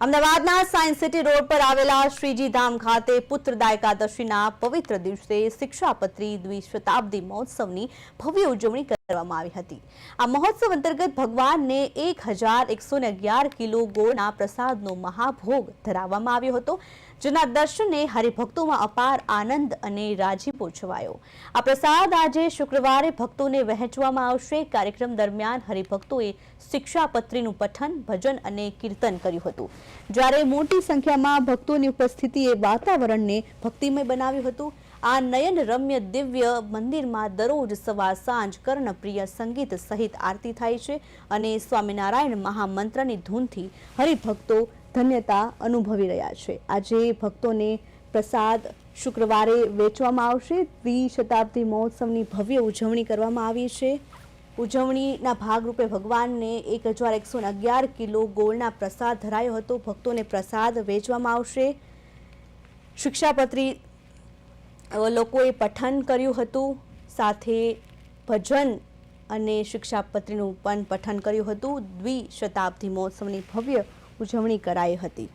અમદાવાદના science city road પર આવેલા શ્રીજી ધામ ખાતે પુત્રદા એકાદશીના પવિત્ર દિવસે શિક્ષાપત્રી દ્વિશતાબ્દી મહોત્સવની ભવ્ય ઉજવણી કરવામાં આવી હતી। આ મહોત્સવ અંતર્ગત ભગવાનને 1111 કિલો ગોળના પ્રસાદનો મહાભોગ ધરાવવામાં આવ્યો હતો, જેના દર્શને હરિભક્તોમાં અપાર આનંદ અને રાજીપો છવાયો। આ પ્રસાદ આજે શુક્રવારે ભક્તોને વહેંચવામાં આવશે। કાર્યક્રમ દરમિયાન હરિભક્તોએ શિક્ષાપત્રીનું પઠન, ભજન અને કીર્તન કર્યું હતું, જ્યારે મોટી સંખ્યામાં ભક્તોની ઉપસ્થિતિએ વાતાવરણને ભક્તિમય બનાવ્યું હતું। આ નયન રમ્ય દિવ્ય મંદિરમાં દરરોજ સવાર સાંજ કર્ણપ્રિય સંગીત સહિત આરતી થાય છે અને સ્વામિનારાયણ મહામંત્રની ધૂનથી હરિભક્તો ધન્યતા અનુભવી રહ્યા છે। આજે ભક્તોને પ્રસાદ શુક્રવારે વેચવામાં આવશે। દ્વિશતાબ્દી મહોત્સવની ભવ્ય ઉજવણી કરવામાં આવી છે। ઉજવણીના ભાગરૂપે ભગવાનને 1111 કિલો ગોળના પ્રસાદ ધરાયો હતો। ભક્તોને પ્રસાદ વેચવામાં આવશે। શિક્ષાપત્રી લોકોએ પઠન કર્યું હતું, સાથે ભજન અને શિક્ષાપત્રીનું પણ પઠન કર્યું હતું। દ્વિશતાબ્દી મહોત્સવની ભવ્ય ઉજવણી કરાઈ હતી।